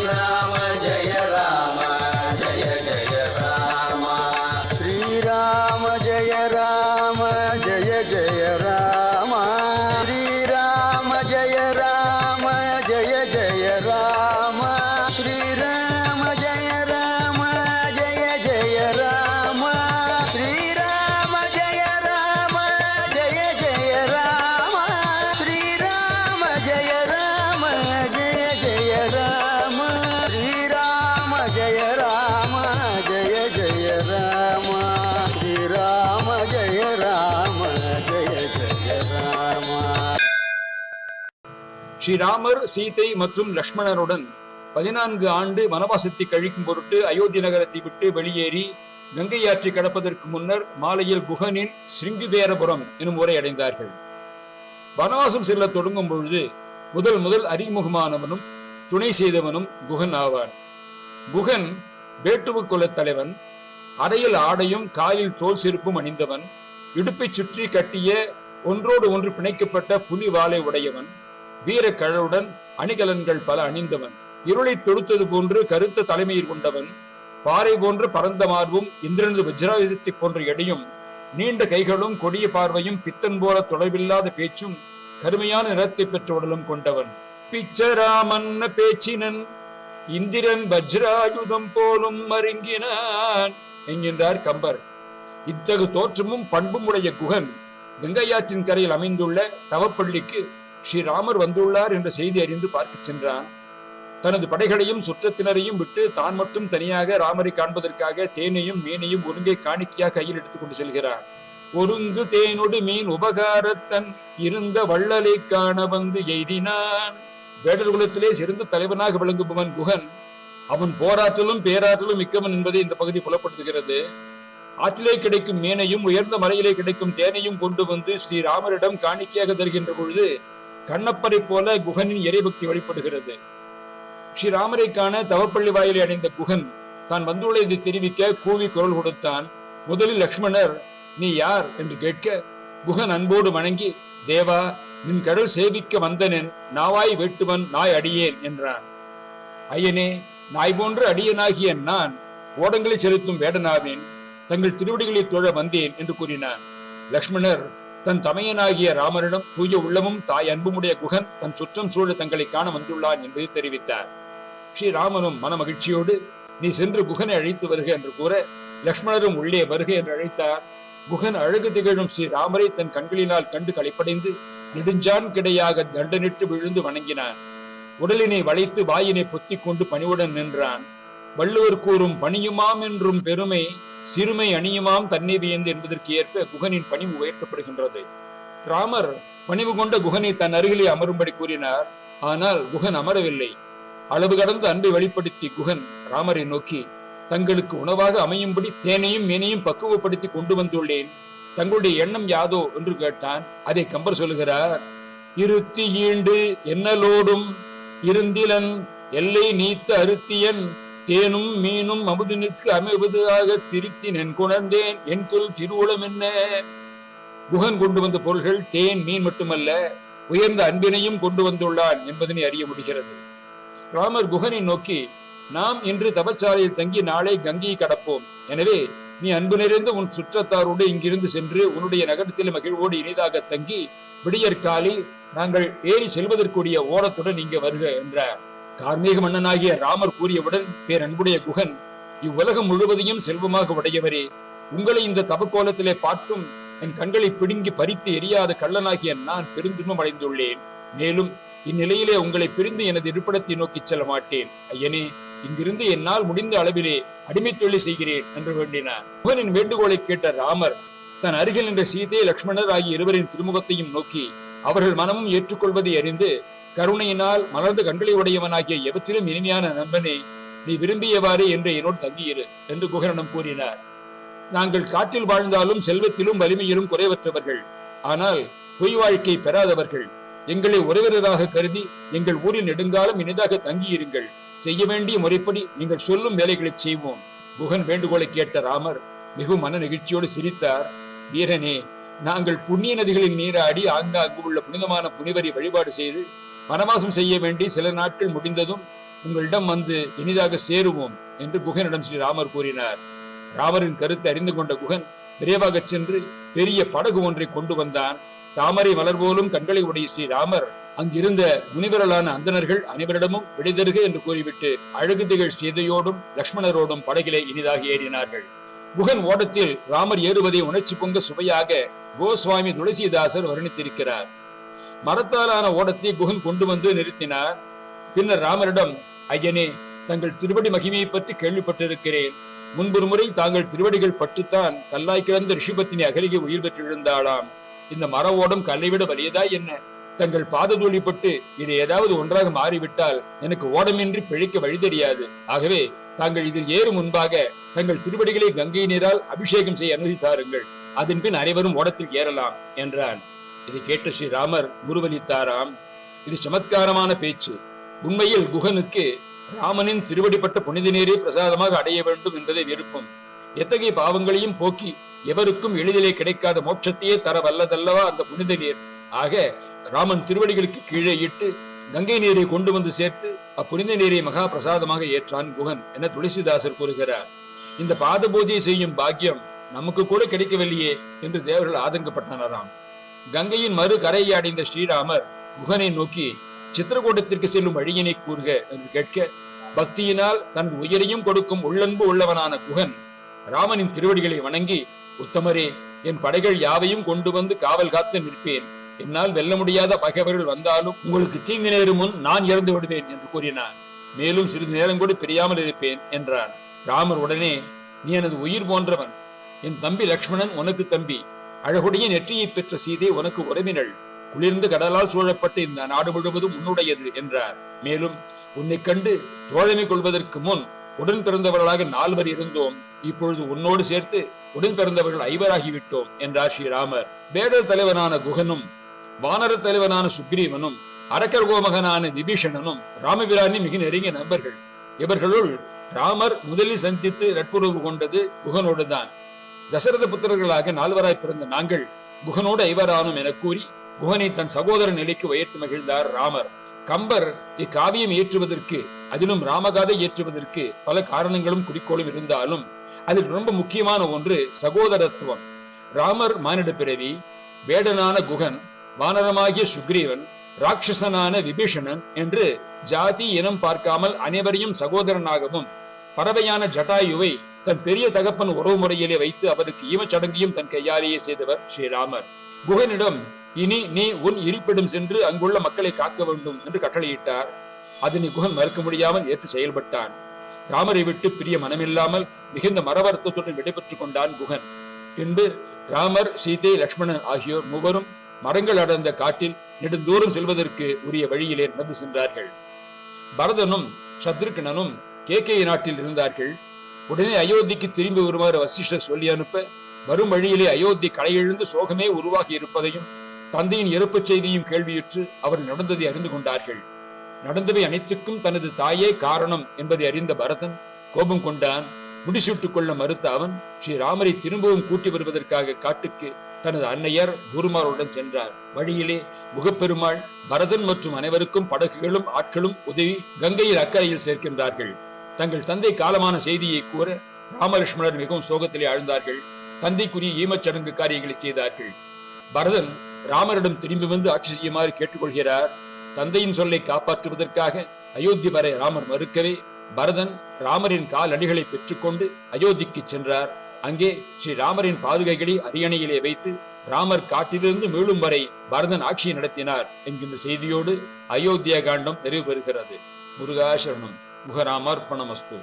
ராம ஜெய ராம ஜெய ஜெய ராம ஸ்ரீராம ஜெய ராம ஜெய ஜெய ராம ஸ்ரீராம ஜெய ராம ஜெய ஜெய ராம ஸ்ரீராம ஜெய ராம ஜெய ஜெய ராம ஸ்ரீராம ஜெய ராம ஜெய ஜெய ராம ஸ்ரீராம ஜெய ராம ஜெய ஜெய ராம ஸ்ரீராம ஜெய ராம ஜெய ஜெய ராம ஸ்ரீராம ஜெய ராம ஜெய ஜெய ராம. ஸ்ரீராமர் சீதை மற்றும் லக்ஷ்மணருடன் 14 ஆண்டு வனவாசத்தை கழிக்கும் பொருட்டு அயோத்தி நகரத்தை விட்டு வெளியேறி கங்கை ஆற்றை கடப்பதற்கு முன்னர் மாலையில் குகனின் சிருங்கிபேரபுரம் எனும் ஊரை அடைந்தார்கள். வனவாசம் செல்ல தொடங்கும் பொழுது முதல் அறிமுகமானவனும் துணை செய்தவனும் குகன் ஆவான். குகன் வேட்டுவ குலத் தலைவன். அறையில் ஆடையும் காலில் தோல் செருப்பும் அணிந்தவன். இடுப்பை சுற்றி கட்டிய ஒன்றோடு ஒன்று பிணைக்கப்பட்ட புலி வாளை உடையவன். வீர கழவுடன் அணிகலன்கள் பல அணிந்தவன். இருளை தொடுத்தது போன்று கருத்த தலைமையில் கொண்டவன். பாறை போன்ற பரந்த மார்பும் இந்திரனது வஜ்ராயுதத்தை போன்ற எடையும் நீண்ட கைகளும் கொடிய பார்வையும் பித்தன் போல தொடர்பில்லாத பேச்சும் கருமையான நிறத்தை பெற்ற உடலும் கொண்டவன். பிச்சராமன் பேச்சினன் இந்திரன் வஜ்ராயுதம் போலும் மருங்கினான் என்கின்றார் கம்பர். இத்தகு தோற்றமும் பண்பும் உடைய குகன் கங்கையாற்றின் கரையில் அமைந்துள்ள தவப்பள்ளிக்கு ஸ்ரீராமர் வந்துள்ளார் என்ற செய்தி அறிந்து பார்க்க சென்றான். தனது படைகளையும் சுற்றத்தினரையும் விட்டு தான் மட்டும் தனியாக ராமரை காண்பதற்காக தேனையும் மீனையும் ஒருங்கை காணிக்கையாக கையில் எடுத்துக் கொண்டு செல்கிறான். ஒருங்கு தேனொடு மீன் உபகாரத்தன் இருந்த வள்ளலை காண வந்து எய்தினான். வேடர் குலத்திலே சிறந்த தலைவனாக விளங்குபவன் குகன். அவன் போராற்றலும் பேராற்றலும் மிக்கவன் என்பதை இந்த பகுதி புலப்படுத்துகிறது. ஆற்றிலே கிடைக்கும் மீனையும் உயர்ந்த மலையிலே கிடைக்கும் தேனையும் கொண்டு வந்து ஸ்ரீராமரிடம் காணிக்கையாக தருகின்ற பொழுது கண்ணப்பரை போல குகனின் இறைபக்தி வெளிப்படுகிறது. ஸ்ரீராமரை காண தவப்பள்ளி வாயிலை அடைந்த குகன் தான் வந்துள்ளதை தெரிவிக்க கூவி குரல் கொடுத்தான். முதலில் லக்ஷ்மணர் நீ யார் என்று கேட்க குகன் அன்போடு வணங்கி தேவா நின் கடல் சேவிக்க வந்தனன் நாவாய் வேட்டுவன் நாய் அடியேன் என்றான். ஐயனே நாய் போன்ற அடியனாகிய நான் ஓடங்களை செலுத்தும் வேடனாவேன். தங்கள் திருவடிகளை தொழ வந்தேன் என்று கூறினான். லக்ஷ்மணர் தன் தமையனாகிய ராமனிடம் தூய உள்ளமும் தாய் அன்புமுடைய குகன் தன் சுற்றம் சூழ தங்களை காண வந்துள்ளான் என்பதை தெரிவித்தார். ஸ்ரீராமனும் மன மகிழ்ச்சியோடு நீ சென்று குகனை அழைத்து வருக என்று கூற லக்ஷ்மணரும் உள்ளே வருக என்று அழைத்தார். குகன் அழகு திகழும் ஸ்ரீராமரை தன் கண்களினால் கண்டு களிப்படைந்து நெடுஞ்சான் கிடையாக தண்டனிட்டு விழுந்து வணங்கினான். உடலினை வளைத்து வாயினை பொத்திக் கொண்டு பணிவுடன் நின்றான். வள்ளுவர் கூறும் பணியுமாம் என்றும் பெருமை சிறுமை அணியுமாம் தன்னை வியந்து என்பதற்கு ஏற்ப குகனின் பணிவு உயர்த்தப்படுகின்றது. ராமர் பணிவு கொண்ட குகனை தன் அருகிலே அமரும்படி கூறினார். ஆனால் குகன் அமரவில்லை. அளவு கடந்த அன்பை வெளிப்படுத்தி குகன் ராமரை நோக்கி தங்களுக்கு உணவாக அமையும்படி தேனையும் மீனையும் பக்குவப்படுத்தி கொண்டு வந்துள்ளேன். தங்களுடைய எண்ணம் யாதோ என்று கேட்டான். அதை கம்பர் சொல்லுகிறார். இருத்தி ஈண்டு என்னலோடும் இருந்திலன் எல்லை நீத்த அருத்தியன் தேனும் மீனும் அமுதினுக்கு அமைவதாக திருத்தின் என் குணர்ந்தேன் என் தொல் திருவுளம் என்ன. குகன் கொண்டு வந்த பொருள்கள் தேன் மீன் மட்டுமல்ல உயர்ந்த அன்பினையும் கொண்டு வந்துள்ளான் என்பதனை அறிய முடிகிறது. ராமர் குகனை நோக்கி நாம் இன்று தபச்சாலையில் தங்கி நாளை கங்கையை கடப்போம். எனவே நீ அன்பு நிறைந்த உன் சுற்றத்தாரோடு இங்கிருந்து சென்று உன்னுடைய நகரத்தில் மகிழ்வோடு இனிதாக தங்கி விடியற்காலி நாங்கள் ஏறி செல்வதற்குரிய ஓடத்துடன் இங்கே வருக என்றார். கார்மேக மன்னனாகிய ராமர் கூறியவுடன் பேரன்புடைய குகன் இவ்வுலகம் முழுவதையும் செல்வமாக உடையவரே, உங்களை இந்த தபக்கோலத்திலே பார்த்தும் என் கண்களை பிடுங்கி பறித்து எரியாத கள்ளனாகிய நான் பெருந்துன்பம் அடைந்துள்ளேன். மேலும் இந்நிலையிலே உங்களை பிரிந்து எனது இருப்பிடத்தை நோக்கி செல்ல மாட்டேன். ஐயனே, இங்கிருந்து என்னால் முடிந்த அளவிலே அடிமை தொழில் செய்கிறேன் என்று வேண்டினார். குகனின் வேண்டுகோளை கேட்ட ராமர் தன் அருகில் நின்ற சீதை லக்ஷ்மணர் ஆகிய இருவரின் திருமுகத்தையும் நோக்கி அவர்கள் மனமும் ஏற்றுக்கொள்வதை அறிந்து கருணையினால் மலர்ந்த கண்களை உடையவனாகிய எவற்றிலும் இனிமையான நண்பனே, நீ விரும்பியவாறு என்று என்னோடு தங்கியிரு என்று குகனிடம் கூறினார். நாங்கள் காட்டில் வாழ்ந்தாலும் செல்வத்திலும் வலிமையிலும் குறைவற்றவர்கள். ஆனால் பொய் வாழ்க்கை பெறாதவர்கள். எங்களை உறவினராக கருதி எங்கள் ஊரில் நெடுங்காலம் இனிதாக தங்கியிருங்கள். செய்ய வேண்டிய முறைப்படி நீங்கள் சொல்லும் வேலைகளை செய்வோம். குகன் வேண்டுகோளை கேட்ட ராமர் மிகவும் மன நெகிழ்ச்சியோடு சிரித்தார். வீரனே, நாங்கள் புண்ணிய நதிகளில் நீராடி ஆங்காங்கு உள்ள புனிதமான புனிவரை வழிபாடு செய்து வனவாசம் செய்ய வேண்டி சில நாட்கள் முடிந்ததும் உங்களிடம் வந்து இனிதாக சேருவோம் என்று குகனிடம் ஸ்ரீராமர் கூறினார். ராமரின் கருத்தை அறிந்து கொண்ட குகன் விரைவாக சென்று பெரிய படகு ஒன்றை கொண்டு வந்தான். தாமரை மலர் போலும் கண்களை உடைய ஸ்ரீராமர் அங்கிருந்த முனிவர்களான அந்தணர்கள் அனைவரிடமும் விடைதருக என்று கூறிவிட்டு அழகு திகழ் சீதையோடும் லக்ஷ்மணரோடும் படகிலே இனிதாக ஏறினார்கள். குகன் ஓடத்தில் ராமர் ஏறுவதை உணர்ச்சி பொங்க சுவையாக கோஸ்வாமி துளசிதாசர் வர்ணித்திருக்கிறார். மரத்தாலான ஓடத்தை குகன் கொண்டு வந்து நிறுத்தினார். பின்னர் ராமரிடம், ஐயனே, தங்கள் திருவடி மகிமையை பற்றி கேள்விப்பட்டிருக்கிறேன். முன்பொரு முறை தாங்கள் திருவடிகள் பட்டுத்தான் கல்லாய் கிடந்த ரிஷிபத்தினி அகலிகை உயிர் பெற்றிருந்தாளாம். இந்த மர ஓடம் கல்லை விட வலியதா என்ன? தங்கள் பாததூளிப்பட்டு இது ஏதாவது ஒன்றாக மாறிவிட்டால் எனக்கு ஓடமின்றி பிழைக்க வழி தெரியாது. ஆகவே தாங்கள் இதில் ஏறும் முன்பாக தங்கள் திருவடிகளை கங்கை நீரால் அபிஷேகம் செய்ய அனுமதித்தாருங்கள். அதன் பின் அனைவரும் ஓடத்தில் ஏறலாம் என்றான். இதை கேட்ட ஸ்ரீராமர் குருவலித்தாராம். இது சமத்காரமான பேச்சு. உண்மையில் குகனுக்கு ராமனின் திருவடிப்பட்ட புனித நீரை பிரசாதமாக அடைய வேண்டும் என்பதை விருப்பம். எத்தகைய பாவங்களையும் போக்கி எவருக்கும் எளிதிலே கிடைக்காத மோட்சத்தையே தர வல்லதல்லவா அந்த புனித நீர். ஆக ராமன் திருவடிகளுக்கு கீழே இட்டு கங்கை நீரை கொண்டு வந்து சேர்த்து அப்புனித நீரை மகா பிரசாதமாக ஏற்றான் குகன் என துளசிதாசர் கூறுகிறார். இந்த பாத பூஜை செய்யும் பாக்கியம் நமக்கு கூட கிடைக்கவில்லையே என்று தேவர்கள் ஆதங்கப்பட்டனராம். கங்கையின் மறு கரையை அடைந்த ஸ்ரீராமர் குகனை நோக்கி சித்திரகூடத்திற்கு செல்லும் வழியினை கூறுக என்று கேட்க, பக்தியினால் தனது உயிரையும் கொடுக்கும் உள்ளன்பு உள்ளவனான குகன் ராமனின் திருவடிகளை வணங்கி, உத்தமரே, என் படைகள் யாவையும் கொண்டு வந்து காவல் காத்து நிற்பேன். என்னால் வெல்ல முடியாத பகைவர்கள் வந்தாலும் உங்களுக்கு தீங்கு நேரும் முன் நான் இறந்து விடுவேன் என்று கூறினான். மேலும் சிறிது நேரம் கூட பிரியாமல் இருப்பேன் என்றான். ராமர் உடனே, நீ எனது உயிர் போன்றவன். என் தம்பி லக்ஷ்மணன் உனக்கு தம்பி. அழகுடைய நெற்றியை பெற்ற சீதை உனக்கு உறவினள். குளிர்ந்த கடலால் சூழப்பட்ட இந்த நாடு முழுவதும் உன்னுடையது என்றார். மேலும், உன்னை கண்டு தோழமை கொள்வதற்கு முன் உடன் பிறந்தவர்களாக 4 இருந்தோம். இப்பொழுது உன்னோடு சேர்த்து உடன் பிறந்தவர்கள் 5 விட்டோம் என்றார் ஸ்ரீராமர். வேடர் தலைவனான குகனும் வானர தலைவனான சுக்ரீவனும் அரக்கர் கோமகனான விபீஷணனும் ராமபிரானின் மிக நெருங்கிய நண்பர்கள். இவர்களுள் ராமர் முதலில் சந்தித்து நட்புறவு கொண்டது குகனோடு தான். தசரத புத்திரர்களாக 4 பிறந்த நாங்கள் குகனோடு 5 என கூறி குகனை தன் சகோதர நிலைக்கு உயர்த்தி மகிழ்ந்தார் ராமர். கம்பர் இக்காவியம் ஏற்றுவதற்கு, அதிலும் ராமகாதை ஏற்றுவதற்கு பல காரணங்களும் குறிக்கோளும் இருந்தாலும் அதில் ரொம்ப முக்கியமான ஒன்று சகோதரத்துவம். ராமர் மானிட பிறவி, வேடனான குகன், வானரமாகிய சுக்ரீவன், ராட்சசனான விபீஷணன் என்று ஜாதி இனம் பார்க்காமல் அனைவரையும் சகோதரனாகவும், பறவையான ஜட்டாயுவை தன் பெரிய தகப்பன் உறவு முறையிலே வைத்து அவருக்கு ஈமச்சடங்கையும் தன் கையாலேயே செய்தவர் ஸ்ரீராமர். குகனிடம், இனி நீ உன் இருப்பிடம் சென்று அங்குள்ள மக்களை காக்க வேண்டும் என்று கட்டளையிட்டார். அதனை குகன் மறுக்க முடியாமல் ஏற்று செயல்பட்டான். ராமரை விட்டு பிரிய மனமில்லாமல் மிகுந்த மரவர்த்தத்துடன் விடைபெற்றுக் கொண்டான் குகன். பின்பு ராமர், சீதை, லக்ஷ்மணன் ஆகியோர் 3 மரங்கள் அடர்ந்த காட்டில் நெடுந்தூரம் செல்வதற்கு உரிய வழியிலே நடந்து சென்றார்கள். பரதனும் சத்ருகனனும் கேகேய நாட்டில் இருந்தார்கள். உடனே அயோத்திக்கு திரும்பி வருமாறு வசிஷ்டர் சொல்லி அனுப்ப, வரும் வழியிலே அயோத்தி களையெழுந்து சோகமே உருவாகி இருப்பதையும் தந்தையின் இறப்பு செய்தியும் கேள்வியுற்று அவர் நடந்ததை அறிந்து கொண்டார்கள். நடந்தவை அனைத்துக்கும் தனது தாயே காரணம் என்பதை அறிந்த பரதன் கோபம் கொண்டான். முடிசூட்டுக் கொள்ள மறுத்த அவன் ஸ்ரீராமரை திரும்பவும் கூட்டி வருவதற்காக காட்டுக்கு தனது அன்னையர் குருமாருடன் சென்றார். வழியிலே முகப்பெருமாள் பரதன் மற்றும் அனைவருக்கும் படகுகளும் ஆட்களும் உதவி கங்கையில் அக்கறையில் சேர்க்கின்றார்கள். தங்கள் தந்தை காலமான செய்தியை கூற ராமலட்சுமணர் மிகவும் சோகத்திலே ஆழ்ந்தார்கள். தந்தைக்குரிய ஈமச்சடங்கு காரியங்களை செய்தார்கள். பரதன் ராமரிடம் திரும்பி வந்து ஆட்சி செய்யுமாறு கேட்டுக்கொள்கிறார். தந்தையின் சொல்லை காப்பாற்றுவதற்காக அயோத்தி வரை ராமர் மறுக்கவே பரதன் ராமரின் கால் அடிகளை பெற்றுக்கொண்டு அயோத்திக்கு சென்றார். அங்கே ஸ்ரீராமரின் பாதுகைகளை அரியணையிலே வைத்து ராமர் காட்டிலிருந்து மீளும் வரை பரதன் ஆட்சியை நடத்தினார் என்கின்ற செய்தியோடு அயோத்தியா காண்டம் நிறைவு பெறுகிறது. முருகாசரணம். முகராமர்ப்பணமஸ்து.